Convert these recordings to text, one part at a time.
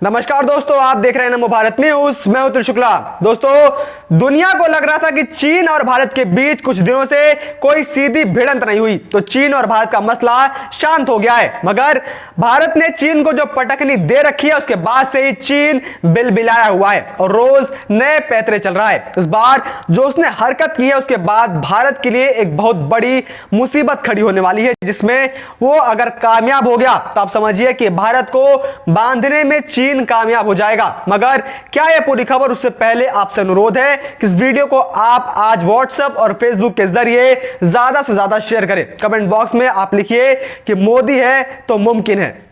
नमस्कार दोस्तों, आप देख रहे हैं नमो भारत न्यूज। मैं हूं शुक्ला। दोस्तों, दुनिया को लग रहा था कि चीन और भारत के बीच कुछ दिनों से कोई सीधी भिड़ंत नहीं हुई, तो चीन और भारत का मसला शांत हो गया है। मगर भारत ने चीन को जो पटकनी दे रखी है, उसके बाद से ही चीन बिलबिलाया हुआ है और रोज नए पैतरे चल रहा है। इस बार जो उसने हरकत की है, उसके बाद भारत के लिए एक बहुत बड़ी मुसीबत खड़ी होने वाली है, जिसमें वो अगर कामयाब हो गया तो आप समझिए कि भारत को बांधने में चीन कामयाब हो जाएगा। मगर क्या यह पूरी खबर, उससे पहले आपसे अनुरोध है कि इस वीडियो को आप आज व्हाट्सएप और फेसबुक के जरिए ज्यादा से ज्यादा शेयर करें। कमेंट बॉक्स में आप लिखिए कि मोदी है तो मुमकिन है।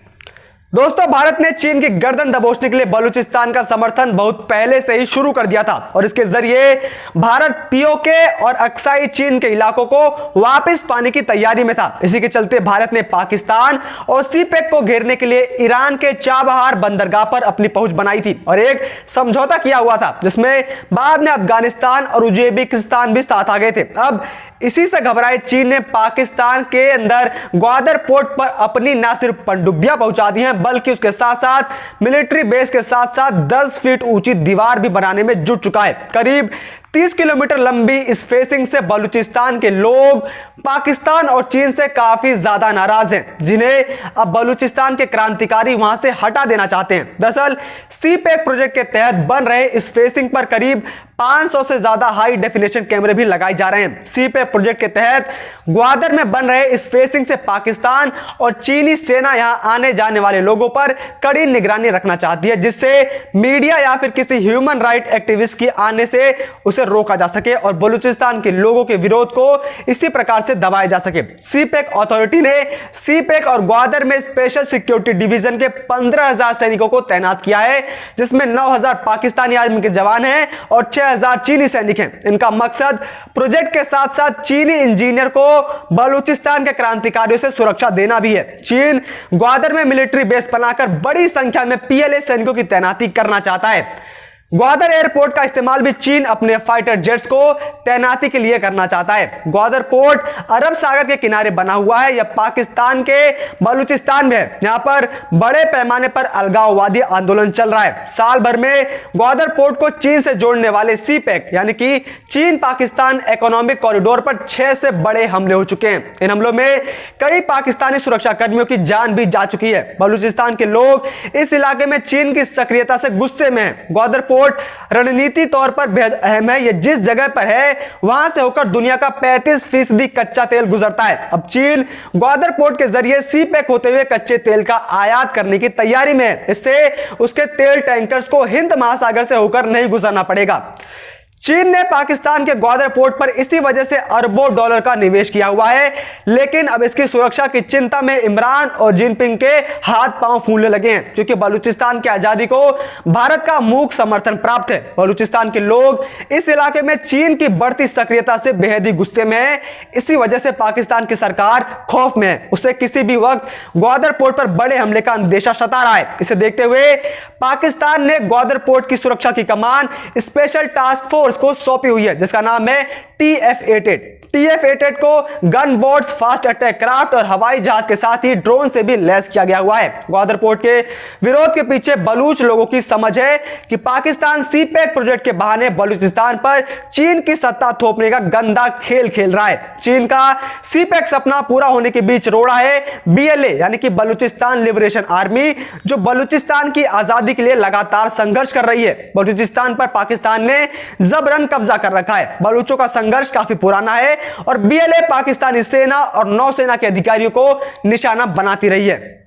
दोस्तों, भारत ने चीन की गर्दन दबोचने के लिए बलूचिस्तान का समर्थन बहुत पहले से ही शुरू कर दिया था और इसके जरिए भारत पीओके और अक्साई चीन के इलाकों को वापस पाने की तैयारी में था। इसी के चलते भारत ने पाकिस्तान और सीपेक को घेरने के लिए ईरान के चाबहार बंदरगाह पर अपनी पहुंच बनाई थी और एक समझौता किया हुआ था, जिसमें बाद में अफगानिस्तान और उज्बेकिस्तान भी साथ आ गए थे। अब इसी से घबराए चीन ने पाकिस्तान के अंदर ग्वादर पोर्ट पर अपनी न सिर्फ पनडुब्बियां पहुंचा दी हैं, बल्कि उसके साथ साथ मिलिट्री बेस के साथ साथ 10 फीट ऊंची दीवार भी बनाने में जुट चुका है। करीब 30 किलोमीटर लंबी इस फेसिंग से बलूचिस्तान के लोग पाकिस्तान और चीन से काफी ज्यादा नाराज हैं, जिन्हें अब बलूचिस्तान के क्रांतिकारी वहां से हटा देना चाहते हैं। दरअसल सीपेक प्रोजेक्ट के तहत बन रहे इस फेसिंग पर करीब 500 से ज्यादा हाई डेफिनेशन कैमरे भी लगाए जा रहे हैं। सीपेक प्रोजेक्ट के तहत ग्वादर में बन रहे इस फेसिंग से पाकिस्तान और चीनी सेना यहां आने जाने वाले लोगों पर कड़ी निगरानी रखना चाहती है, जिससे मीडिया या फिर किसी ह्यूमन राइट एक्टिविस्ट की आने से उसे रोका जा सके और बलूचिस्तान के लोगों के विरोध को इसी प्रकार से दबाया जा सके। सीपेक अथॉरिटी ने सीपेक और ग्वादर में स्पेशल सिक्योरिटी डिवीजन के 15,000 सैनिकों को तैनात किया है, जिसमें 9,000 पाकिस्तानी आर्मी के जवान हैं और 6,000 चीनी सैनिक हैं। इनका मकसद प्रोजेक्ट के साथ साथ चीनी इंजीनियर को बलूचिस्तान के क्रांतिकारियों से सुरक्षा देना भी है। चीन ग्वादर में मिलिट्री बेस बनाकर बड़ी संख्या में पीएलए सैनिकों की तैनाती करना चाहता है। ग्वादर एयरपोर्ट का इस्तेमाल भी चीन अपने फाइटर जेट्स को तैनाती के लिए करना चाहता है। ग्वादर पोर्ट अरब सागर के किनारे बना हुआ है। यह पाकिस्तान के बलूचिस्तान में है। यहां पर बड़े पैमाने पर अलगाववादी आंदोलन चल रहा है। साल भर में ग्वादर पोर्ट को चीन से जोड़ने वाले सीपेक यानी कि चीन पाकिस्तान इकोनॉमिक कॉरिडोर पर 6 से बड़े हमले हो चुके हैं। इन हमलों में कई पाकिस्तानी सुरक्षा कर्मियों की जान भी जा चुकी है। बलूचिस्तान के लोग इस इलाके में चीन की सक्रियता से गुस्से में हैं। ग्वादर पोर्ट रणनीति तौर पर बेहद अहम है। यह जिस जगह पर है, वहां से होकर दुनिया का 35% कच्चा तेल गुजरता है। अब चीन ग्वादर पोर्ट के जरिए सीपेक होते हुए कच्चे तेल का आयात करने की तैयारी में है। इससे उसके तेल टैंकर्स को हिंद महासागर से होकर नहीं गुजरना पड़ेगा। चीन ने पाकिस्तान के ग्वादर पोर्ट पर इसी वजह से अरबों डॉलर का निवेश किया हुआ है, लेकिन अब इसकी सुरक्षा की चिंता में इमरान और जिनपिंग के हाथ पांव फूलने लगे हैं, क्योंकि बलूचिस्तान की आजादी को भारत का मूक समर्थन प्राप्त है। बलूचिस्तान के लोग इस इलाके में चीन की बढ़ती सक्रियता से बेहद ही गुस्से में है। इसी वजह से पाकिस्तान की सरकार खौफ में है। उसे किसी भी वक्त ग्वादर पोर्ट पर बड़े हमले का अंदेशा सता रहा है। इसे देखते हुए पाकिस्तान ने ग्वादर पोर्ट की सुरक्षा की कमान स्पेशल टास्क फोर्स को सौंपी हुई है, जिसका नाम है TF-88। TF-88 को gun boats, fast attack craft और हवाई जहाज के साथ ही ड्रोन से भी लैस किया गया हुआ है। ग्वादर पोर्ट के विरोध के पीछे बलूच लोगों की समझ है कि पाकिस्तान सीपेक प्रोजेक्ट के बहाने बलूचिस्तान पर चीन की सत्ता थोपने का गंदा खेल खेल रहा है। चीन का सीपेक सपना पूरा होने के बीच रोड़ा है BLA यानी कि बलूचिस्तान लिबरेशन आर्मी, जो बलूचिस्तान की आजादी के लिए लगातार संघर्ष कर रही है। बलूचिस्तान पर पाकिस्तान ने जबरन कब्जा कर रखा है। बलूचों का संघर्ष काफी पुराना है और BLA पाकिस्तानी सेना और नौसेना के अधिकारियों को निशाना बनाती रही है।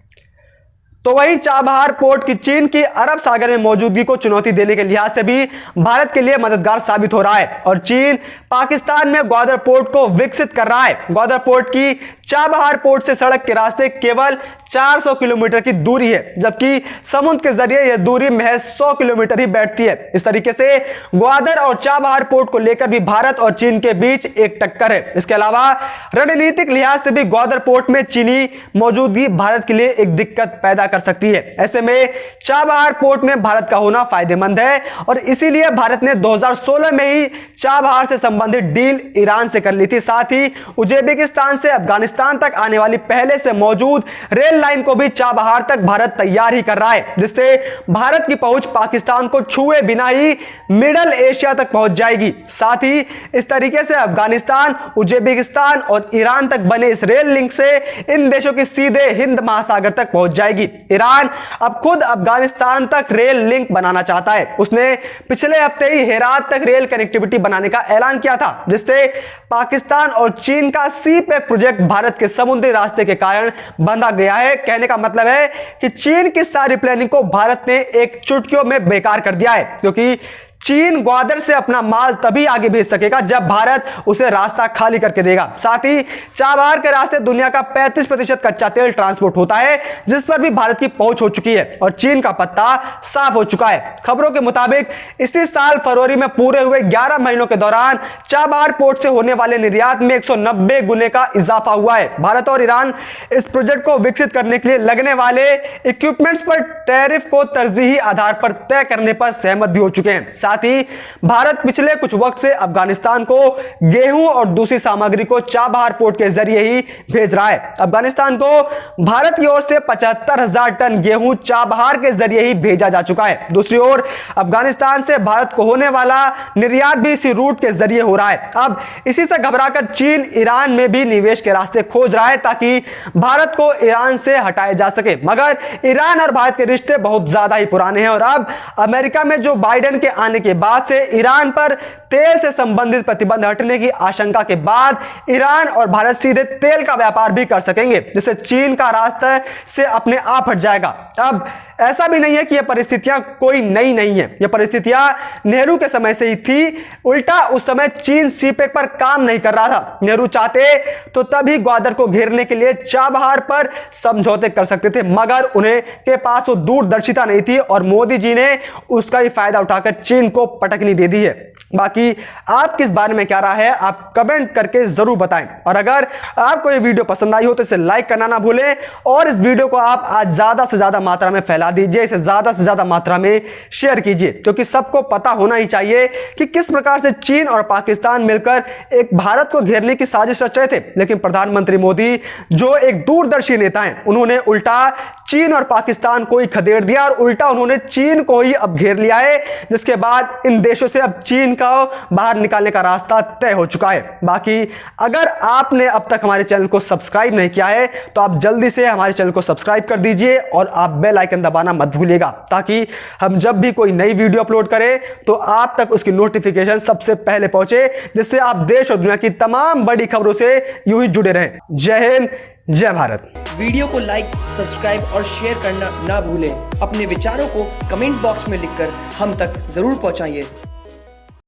तो वहीं चाबहार पोर्ट की चीन की अरब सागर में मौजूदगी को चुनौती देने के लिहाज से भी भारत के लिए मददगार साबित हो रहा है और चीन पाकिस्तान में ग्वादर पोर्ट को विकसित कर रहा है। ग्वादर पोर्ट की चाबहार पोर्ट से सड़क के रास्ते केवल 400 किलोमीटर की दूरी है, जबकि समुद्र के जरिए यह दूरी महज 100 किलोमीटर ही बैठती है। इस तरीके से ग्वादर और चाबहार पोर्ट को लेकर भी भारत और चीन के बीच एक टक्कर है। इसके अलावा रणनीतिक लिहाज से भी ग्वादर पोर्ट में चीनी मौजूदगी भारत के लिए एक दिक्कत पैदा कर सकती है। ऐसे में चाबहार पोर्ट में भारत का होना फायदेमंद है और इसीलिए भारत ने 2016 में ही चाबहार से संबंधित डील ईरान से कर ली थी। साथ ही उज्बेकिस्तान से अफगानिस्तान तक आने वाली पहले से मौजूद रेल लाइन को भी चाबहार तक भारत तैयार ही कर रहा है, जिससे भारत की पहुंच पाकिस्तान को छुए बिना ही मिडल एशिया तक पहुंच जाएगी। साथ ही इस तरीके से अफगानिस्तान, उज्बेकिस्तान और ईरान तक बने इस रेल लिंक से इन देशों की सीधे हिंद महासागर तक पहुंच जाएगी। ईरान अब खुद अफगानिस्तान तक रेल लिंक बनाना चाहता है। उसने पिछले हफ्ते ही हेरात तक रेल कनेक्टिविटी बनाने का ऐलान किया था, जिससे पाकिस्तान और चीन का सी पैक प्रोजेक्ट भारत के समुद्री रास्ते के कारण बंधा गया है। कहने का मतलब है कि चीन की सारी प्लानिंग को भारत ने एक चुटकियों में बेकार कर दिया है, क्योंकि चीन ग्वादर से अपना माल तभी आगे भेज सकेगा जब भारत उसे रास्ता खाली करके देगा। साथ ही चाबहार के रास्ते दुनिया का 35% कच्चा तेल ट्रांसपोर्ट होता है, जिस पर भी भारत की पहुंच हो चुकी है और चीन का पत्ता साफ हो चुका है। खबरों के मुताबिक इसी साल फरवरी में पूरे हुए 11 महीनों के दौरान चाबहार पोर्ट से होने वाले निर्यात में 190 गुने का इजाफा हुआ है। भारत और ईरान इस प्रोजेक्ट को विकसित करने के लिए लगने वाले इक्विपमेंट्स पर टैरिफ को तरजीही आधार पर तय करने पर सहमत भी हो चुके हैं। साथ ही भारत पिछले कुछ वक्त से अफगानिस्तान को गेहूं और दूसरी सामग्री को चाबहार पोर्ट के जरिए ही भेज रहा है। अफगानिस्तान को भारत की ओर से 75,000 टन गेहूं चाबहार के जरिए ही भेजा जा चुका है। दूसरी ओर अफगानिस्तान से भारत को होने वाला निर्यात भी इसी रूट के जरिए हो रहा है। अब इसी से घबराकर चीन ईरान में भी निवेश के रास्ते खोज रहा है ताकि भारत को ईरान से हटाया जा सके। मगर ईरान और भारत के रिश्ते बहुत ज्यादा ही पुराने हैं और अब अमेरिका में जो बाइडेन के आने के बाद से ईरान पर तेल से संबंधित प्रतिबंध हटने की आशंका के बाद ईरान और भारत सीधे तेल का व्यापार भी कर सकेंगे, जिससे चीन का रास्ता से अपने आप हट जाएगा। अब ऐसा भी नहीं है कि यह परिस्थितियां कोई नई नहीं है, यह परिस्थितियां नेहरू के समय से ही थी। उल्टा उस समय चीन सीपेक पर काम नहीं कर रहा था। नेहरू चाहते तो तभी ग्वादर को घेरने के लिए चाबहार पर समझौते कर सकते थे, मगर उन्हें के पास वो दूरदर्शिता नहीं थी और मोदी जी ने उसका ही फायदा उठाकर चीन को पटकनी दे दी है। बाकी आप किस बारे में क्या राय है, आप कमेंट करके जरूर बताएं और अगर आपको ये वीडियो पसंद आई हो तो इसे लाइक करना ना भूलें और इस वीडियो को आप आज ज्यादा से ज्यादा मात्रा में फैला दीजिए, इसे ज्यादा से ज्यादा मात्रा में शेयर कीजिए, क्योंकि सबको पता होना ही चाहिए कि किस प्रकार से चीन और पाकिस्तान मिलकर एक भारत को घेरने की साजिश रच रहे थे। लेकिन प्रधानमंत्री मोदी जो एक दूरदर्शी नेता हैं, उन्होंने उल्टा चीन और पाकिस्तान को ही खदेड़ दिया और उल्टा उन्होंने चीन को ही अब घेर लिया है, जिसके बाद इन देशों से अब चीन का बाहर निकालने का रास्ता तय हो चुका है। बाकी अगर आपने अब तक हमारे चैनल को सब्सक्राइब नहीं किया है तो आप जल्दी से हमारे चैनल को सब्सक्राइब कर दीजिए और आप बेल आइकन दबाना मत भूलिएगा, ताकि हम जब भी कोई नई वीडियो अपलोड करें तो आप तक उसकी नोटिफिकेशन सबसे पहले पहुंचे, जिससे आप देश और दुनिया की तमाम बड़ी खबरों से यूं ही जुड़े रहें। जय हिंद, जय भारत। वीडियो को लाइक, सब्सक्राइब और शेयर करना ना भूलें। अपने विचारों को कमेंट बॉक्स में लिखकर हम तक जरूर पहुंचाइए।